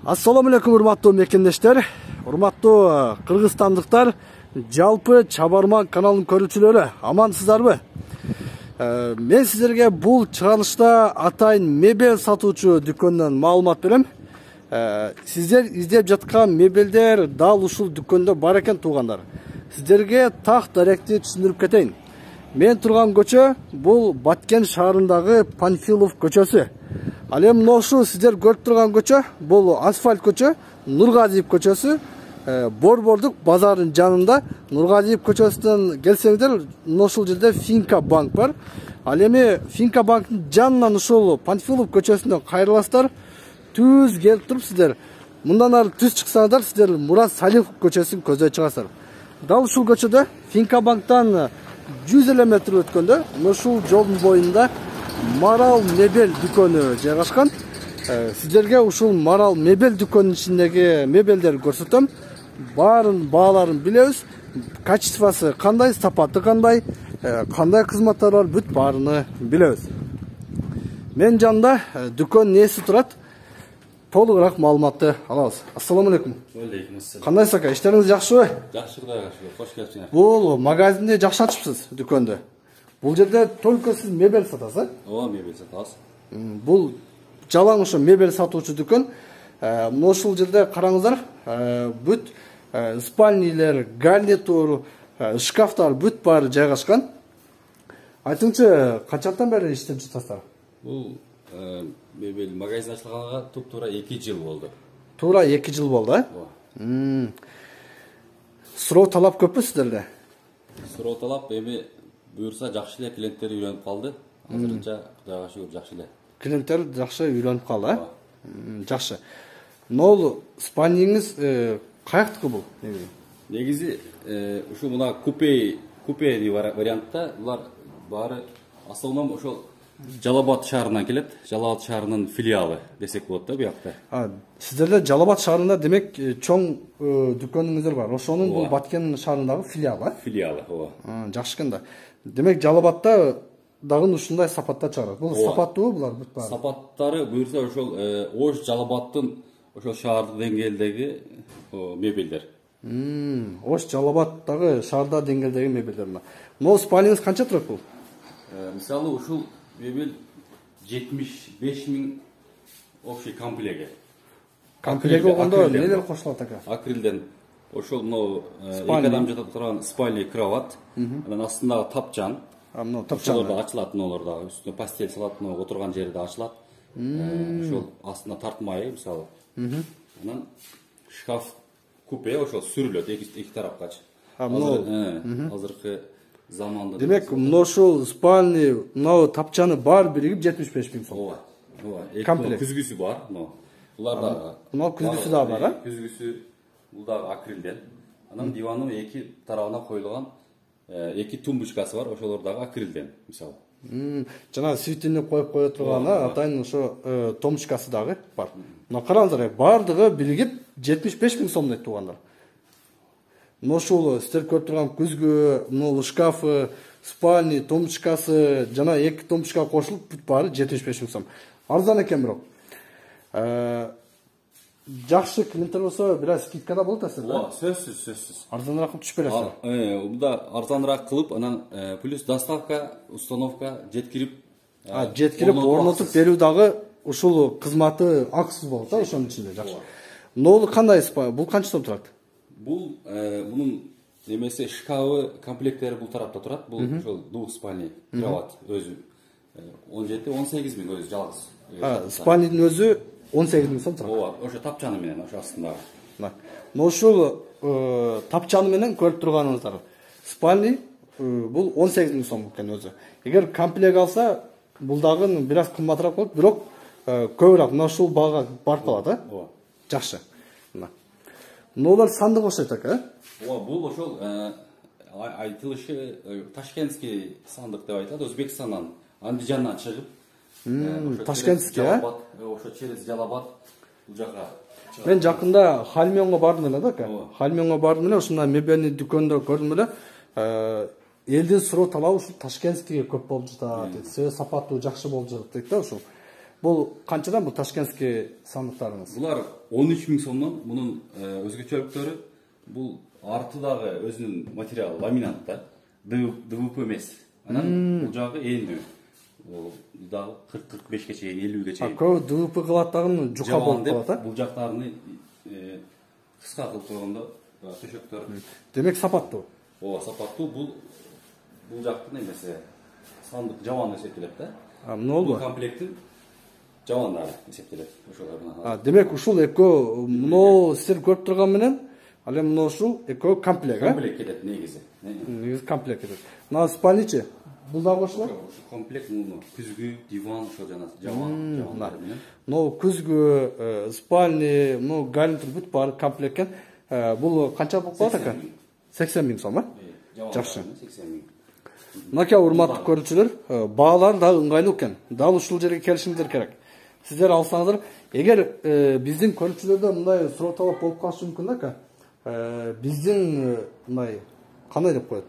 Assalamu alaikum урматтуу мекендештер, урматтуу кыргызстандыктар, жалпы Чабарман каналынын көрүүчүлөрү, амансыздарбы? Мен сиздерге бул чыгарылышта атайын мебель сатуучу дүкөндөн маалымат берем. Сиздер издеп жаткан мебелдер дал ушул дүкөндө бар экен туугандар. Сиздерге так даректи түшүндүрүп кетейин. Мен турган көчө бул Баткен шаарындагы Панфилов көчөсү. Ал эми ошо сиздер көрүп турган көчө бул асфальт көчө, Нургазиев көчөсү, Борбордук базарынын жанында. Нургазиев көчөсүнөн келсеңиздер, ошол жерде Финка банк бар. Ал эми Финка банктын жанынан ушул Панфилов көчөсүнөн кайрыласыздар, түз келип туруп сиздер мындан ары түз чыксаңыздар, сиздер Мурат Салихов көчөсүн көздөй чыгасыздар. Дал ушул көчөдө Финка банктан 100 метр өткөндө ушул жолдун боюнда Марал мебель дүкөнү жайгашкан. Сиздерге ушул Марал мебель дүкөнүнүн ичиндеги мебелдерди көрсөтөм. Баарын бааларын билебиз. Качествосы кандай, сапаты кандай кызматтар бар, бүт баарыны билебиз. Мен жанында дүкөн нээси турат. Толугураак маалыматты алабыз. Ассаламу алейкум. Алейкум ассалам. Кандайсыз ака, иштериңиз жакшыбы? Жакшы, Кудайга шүгүр. Кош келипсиңер. Бул магазинде жакшы ачыпсыз дүкөндө. Бул жерде только сиз мебель сатасыз? Ооба, мебель сатабыз. Бул жалаң ошо мебель сатуучу дүкөн. Ушул жерде караңыздар, бүт спальнилер, гарнитур, шкафтар бүт баары жайгашкан. Айтыңчы, канчадан бери иштеп жатасыздар? Бул мебель магазин ачылганга туп-туура 2 жыл болду. Туура 2 жыл болду, Ооба. Суроо талап көппү сиздерде? Суроо талап эми буюрса жакшы эле, клиенттер үйлөнүп калды. Азырынча Кудайга шүгүр жакшы эле. Клиенттер жакшы үйлөнүп калды, Жакшы. Нол спальниңиз каяктыкы бул? Негизи ушу мына купе вариантта булар баары основном ошол Жалал-Абад шаарынан келет. Жалал-Абад шаарынын филиалы десек болот да буякта. Сиздерде Жалал-Абад шаарында демек чоң дүкөнүңүздөр бар. Ошонун бул Баткен шаарындагы филиалы. Филиалы, ооба. Жакшы экен да. Демек Жалал-Абадта дагы ушундай сапатта чыгарат. Бул сапаттуу булар бүт баары. Сапаттары буюрса ошол Ош Жалал-Абадтын ошол шаардык деңгээлдеги мебелдер. Ош Жалал-Абадтагы шаарда деңгээлдеги мебелдер. Могу спальниңиз канча турат бул? Мисалы ушул мебель 75 000 общий комплеги. Комплеги болгондо нелер кошулат ака? Акрилден ошол мына 2 адам жата турган спальный кровать, анан астындагы тапчан. Тапчан да ачылат, нолор да үстүнө постель салат, отурган жери да ачылат. Ошол астына тартмай, мисалы. Анан шкаф купе ошол сүрүлөт эки тарапкачы. Азыркы заманда. Демек, ушул спальный, тапчаны бар биригип 75 000 сом. Ооба. Комплект. Күзгүсү бар, Булар да. Күзгүсү да бар, Күзгүсү бул дагы акрилден. Анан диванын эки тарабына коюлган эки тумбочкасы бар, ошолор дагы акрилден, мисалы. Жана свитинип коюп турган, атайын ошо тумбочкасы дагы бар. Мына караңыздар, бардыгы биригип 75 000 сом дейт туугандар. Ошол сиздер көрүп турган күзгү, шкафы, спальный, тумбочкасы, жана эки тумбочка кошулуп бүт баары 75 000 сом. Арзан экен бирок. Жакшы клиенттер болсо бир аз скидка да болот асыр, Ооба, сөзсүз. Арзаныраак түшүп бересиз. Буда арзаныраак кылып, анан плюс доставка, установка, жеткирип орнотуп берүү дагы ушул кызматы акысыз болот да, ошонун ичинде жакшы. Нолу кандай бул канча сом турат? Бул мунун немеси шкафы комплекттери бул тарапта турат. Бул ошол двухспальный кровать өзү 17-18 000 өзү жалгыз. Спальныйдын өзү 18 000 сом турат. Ооба, ошо тапчаны менен ошо астындагы. Ошол тапчаны менен көрүп турганыңыздар. Спальный бул 18 000 сом экен өзү. Эгер комплект алса, бул дагы бир аз кымбатыраак болот, бирок көбүрөөк ушул баага барып калат, Ооба. Жакшы. Нолар сандык окшойт ака, Ооба, бул ошол айтылышы ташкентский сандык деп айтат, Өзбекстандан, Андижандан чыгып, Ташкентский, ошо через Жалал-Абад бул жака. Мен жакында Хальмионго бардым эле да, ака. Хальмионго бардым эле, ушундай мебельный дүкөндө көрдүм эле. Элдин суроо талабы ушул Ташкентскийге көп болуп жатат, сапаттуу жакшы болуп жатат дейт да ушул. Бул канчадан бул ташкентский сандыктарыңыз? Булар 13.000 сомдон. Мунун өзгөчөлүктөрү бул артыдагы өзүнүн материалы ламинат да. ДВП эмес. Анан бул жагы эндүү. Бул дагы 40-45 чейин, 50 чейин. Көп ДВП кылат дагы жука болуп калат, а? Бул жактарыны кыска кылып койгондо төшөктөр. Демек сапаттуу. Ооба, сапаттуу. Бул жактын эмеси сандык жабан эсептелет да. Эмне болду? Бул комплекттин жабандары эсептелет. Ошолор. Демек ушул экөө муну сиздер көрүп турган менен, ал эми муну ушул экөө комплект, а? Комплект кетет негизи. Негизи комплект кетет. Мына спальничи бул дагы кошулат? Ошо комплект муну күзгү, диван, ошо жана жабандары менен. Мына күзгү, спальни, муну гарнитур бүт баары комплект экен. Бул канча болуп калат экен? 80.000 сом, а? Жакшы. 80.000. Мынакей урматтуу көрүүчүлөр, баалар дагы ыңгайлуу экен. Дал ушул жерге келишиңиздер керек. Сиздер алсаңыздар, эгер биздин көрүүчүлөрдө мындай суроо талап болуп калышы мүмкүн да, биздин мындай кандай деп коет?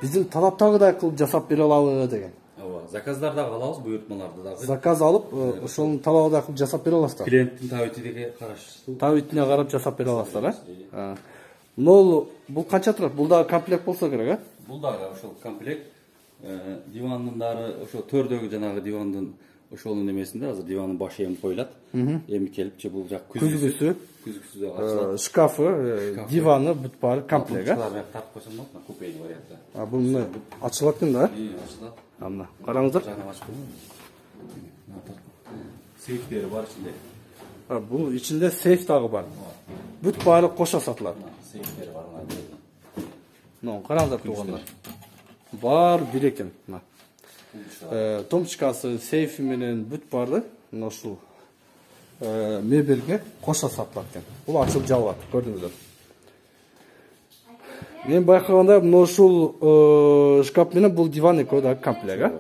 Биздин талаптагыдай кылып жасап бере алабы деген. Ооба, заказдар дагы алабыз, буйртмаларды дагы. Заказ алып, ошонун талабыдай кылып жасап бере аласыздар. Клиенттин табитиге караштуу. Табитине карап жасап бере аласыздар, а? Бул канча турат? Бул дагы комплект болсо керек, а? Бул дагы ошол комплект. Дивандары ошо төрдөгү жанагы дивандын ошонун эмесинде азыр дивандын башы эми коюлат. Эми келипчи бул жак күзгүсү да ачылат. Шкафы, диваны бүт баары комплект, а? Буларды тартып койсом болот, купейный вариантта. Бул мына ачылат экен да? Ачылат. Мына караңыздар. Жана ачып койгон. Сейфтери бар ичинде. Бул ичинде сейф дагы бар. Бүт баары кошо сатылат. Сейфтери бар. Мына караңыздар туугандар. Бар бир экен. Мына тумчкасы, сейфи менен бүт барды мына ушул мебелге кошо сатылат экен. Бул ачылып жабылат, көрдүңүздөр. Мен байкаганда мына ушул шкаф менен бул диван экөө да комплект, а?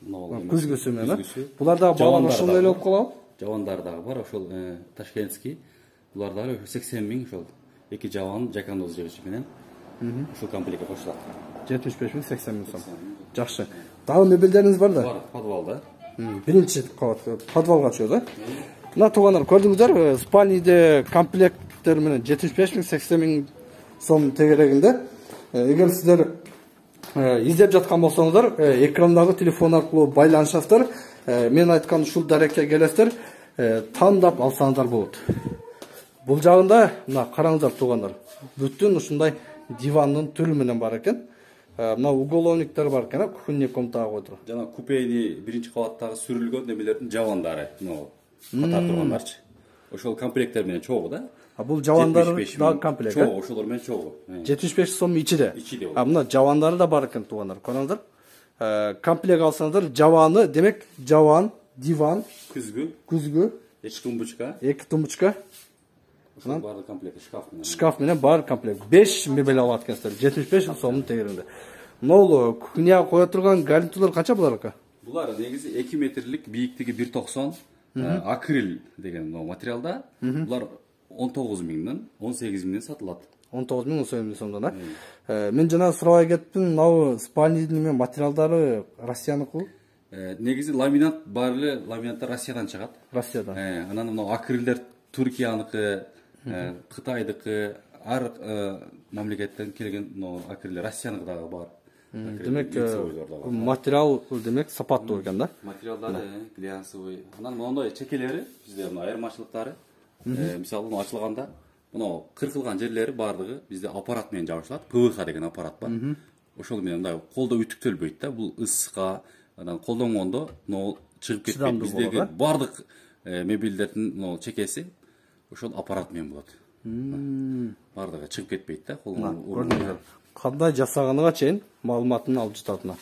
Күзгүсү менен, булар дагы баландар ошондой эле болуп калабы? Жабандар дагы бар, ошол ташкентский. Булар дагы 80.000 ошол эки жабан, жакандоз жыгычы менен ушул комплектке кошулат. 75.000, 80.000 сом. Жакшы. Дагы мебелдериңиз бар да? Бар, подвалда. Биринчи кабат подвалга чыгат, да? Мына туугандар, көрдүңүздөр, спальниде комплекттер менен 75.000, 80.000 сом тегерегинде. Эгер сиздер издеп жаткан болсоңуздар, экрандагы телефон аркылуу байланышасыздар. Мен айткан ушул дарекке келесиздер, тандап алсаңыздар болот. Бул жагында мына караңыздар туугандар. Бүтүн ушундай дивандын түрү менен бар экен. Мына уголовниктер бар экен, кухонный комнатага койдур. Жана купейный биринчи кабаттагы сүрүлгөн немелердин жабандары, катар тургандарчы. Ошол комплекттер менен чогуу да. Бул жабандары дагы комплект, а? Чогуу, ошолор менен чогуу. 75 сом ичиде. Ичиде. Мына жабандары да бар экен туугандар. Көрүңүздөр. Комплект алсаңыздар, жабаны, демек жабан, диван, күзгү, эки тумбочка. Ошол баары комплект, шкаф менен. Шкаф менен баары комплект. 5 мебель алат экенсиздер. 75 сомдун тегеринде. Могул кухняга кое турган гарнитурлар канча булар ака? Булар негизи 2 метрлик, бийиктиги 1.90, акрил деген материалда. Булар 19.000ден 18.000ден сатылат. 19.000, 18.000 сомдон, а? Мен жана сурабай кеттим, мына спальнидин материалдары Россияныкы? Негизи ламинат бар эле, ламинаттар Россиядан чыгат. Россиядан. Анан мына акрилдер Түркияныкы, Кытайдыкы, ар мамлекеттен келген акрилдер Россияныкы дагы бар. Демек материал демек сапаттуу экен да? Материалдары глянцевый. Анан моундай чекелери бизде айырмачылыктары. Мисалы ачылганда мына кыркылган жерлери бардыгы бизде аппарат менен жабышылат. ПВХ деген аппарат бар. Ошол менен мындай колдо үтүктөлбөйт да. Бул ысыкка, анан колдонгондо чыгып кетпейт. Биздеги бардык мебелдердин чекеси ошол аппарат менен болот. Бардыгы чыгып кетпейт да. Көрдүңүздөр. Кандай жасаганыга чейин маалыматын алып жатат мына.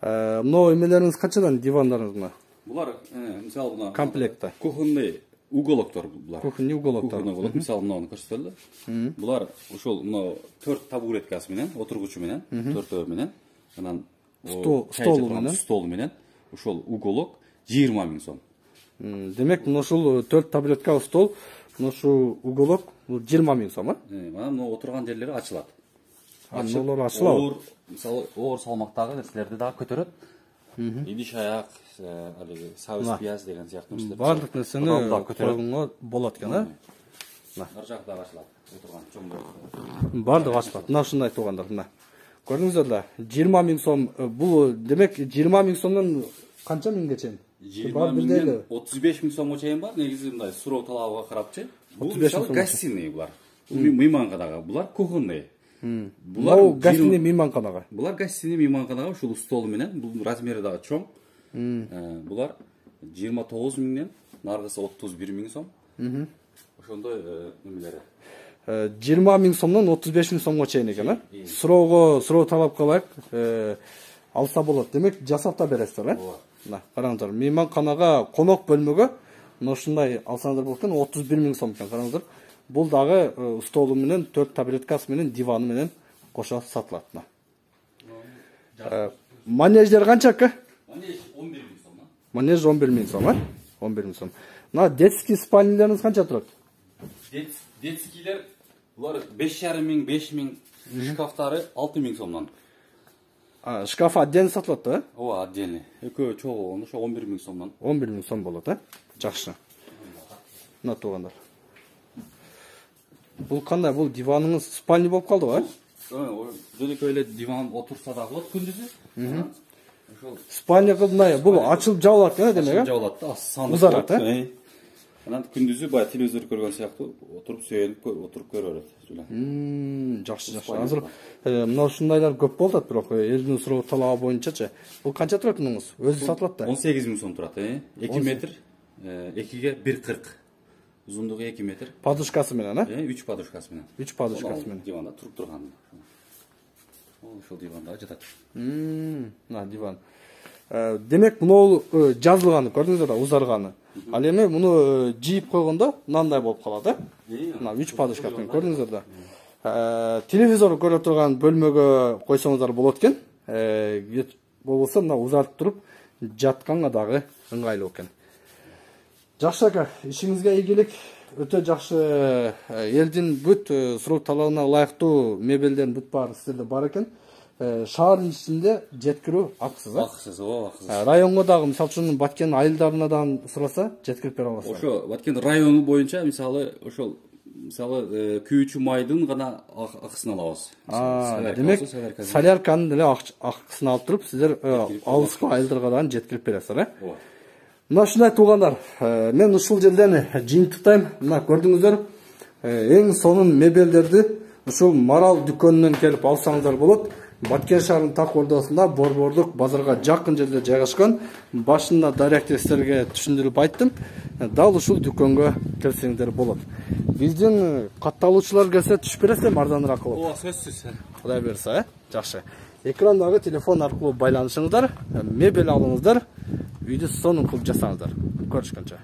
Мына эмелериңиз канчадан дивандарыңыз мына? Булар мисалы мына комплектте. Кухонный уголоктор булар. Кухонный уголоктор. Мисалы мынаны көрсөтөлү. Булар ошол мына 4 табуреткасы менен, отургучу менен, 4 менен, анан стол менен ошол уголок 20.000 сом. Демек, мына ушул 4 табуретка стол, мына ушул уголок 20.000 сом, а? Анан мына отурган жерлери ачылат. Аналар ачылат. Мисалы оор салмактагы нерселерди дагы көтөрөт. Идиш аяк, алиги сабыз пияз деген сыяктуу нерселер. Барлык нерсени койгонго болот экен, а? Ар жакта ачылат. Отурган чоң. Бардыгы ачылат. Мына ушундай туугандар, мына. Көрдүңүздөр да, 20 000 сом, бул демек 20 000 сомдон канча миңге чейин? 20 000 35 000 сомго чейин бар. Негизи мындай суроо талабыга карапчы. Бул гостиный булар. Мейманканага, булар кухонный. Булар гостиный мейманканага. Булар гостиный мейманканага ушул стол менен, бул размери дагы чоң. Булар 29 000ден, наргысы 31 000 сом. Ошондой немелери. 20 000 сомдон 35 000 сомго чейин экен, а? Суроо талапка ылайык алса болот. Демек жасап да бересиздер, а? Мына караңыздар, мейманканага конок бөлмөгө мына ушундай алсаңыздар болот экен, 31 000 сом экен. Караңыздар. Бул дагы столу менен, 4 табуреткасы менен, диваны менен кошо сатылат. Манеждер канча? Манеж 11 000 сом. Манеж 11 000 сом, а? 11 000 сом. Мына детский спальняларыңыз канча турат? Детскийлер булар 5,5 000, 5 000, шкафтары 6 000 сомдон. Шкаф отдельно сатылат да? Ооба, отдельно. Экөө чогуу, ошо 11 000 сомдон. 11 000 сом болот, а? Жакшы. Мына туугандар. Бул кандай? Бул диваныңыз спальня болуп калдыбы, а? Жөнөкөй эле диван отурса да болот күндүзү. Ошол спальня кылмай, бул ачылып жабылат экен, демек, а? Жабылат да, сандык. Узарат, а? Анан күндүзү бая телевизор көргөн сыяктуу отуруп сөйөнүп отуруп көрө берет. Жакшы. Азыр мына ушундайлар көп болуп атат, бирок элдин суроо талабы боюнчачы. Бул канча турат мунуңуз? Өзү сатылат да? 18 000 сом турат, 2 метр, 2ге 1,40. Узундугу 2 метр. Подушкасы менен, а? 3 подушкасы менен. 3 подушкасы менен. Диванда туруп турган. Ошол диванда жатат. Мына диван. Демек муну жазылганы, көрдүңүздөр да, узарганы. Ал эми муну жийип койгондо мындай болуп калат, а? Мына 3 подушкасы менен, көрдүңүздөр да. Телевизор көрө турган бөлмөгө койсоңуздар болот экен. Болбосо мына узартып туруп жатканга дагы ыңгайлуу экен. Жакшы ака, ишиңизге ийгилик. Өтө жакшы, элдин бүт суроо талабына ылайыктуу мебелдердин бүт баары сиздерде бар экен. Шаардын ичинде жеткирүү акысыз, а? Акысыз, ооба, акысыз. Районго дагы, мисалы үчүн, Баткен айылдарына дагы сураса, жеткирип бере аласызбы? Ошо Баткен району боюнча, мисалы, ошол күйүүчү майдын гана акысын алабыз. Демек, солярканын деле акысын алып туруп, сиздер алыскы айылдарга дагы жеткирип бересиздер, а? Ооба. Мына ушундай туугандар, мен ушул жерден жыйынтыктайм. Мына көрдүңүздөр, эң сонун мебелдерди ушул Марал дүкөнүнөн келип алсаңыздар болот. Баткен шаарынын так ордосунда борбордук базарга жакын жерде жайгашкан. Башында даректе силерге түшүндүрүп айттым. Дал ушул дүкөнгө келсеңиздер болот. Биздин катталуучулар келсе түшүп бересиздер арзаныраак кылып? Ооба, сөзсүз. Кудай буйрса, жакшы. Экрандагы телефон аркылуу байланышыңыздар, мебель алыңыздар, үйдү сонун кылып жасаңыздар. Көрүшкөнчө.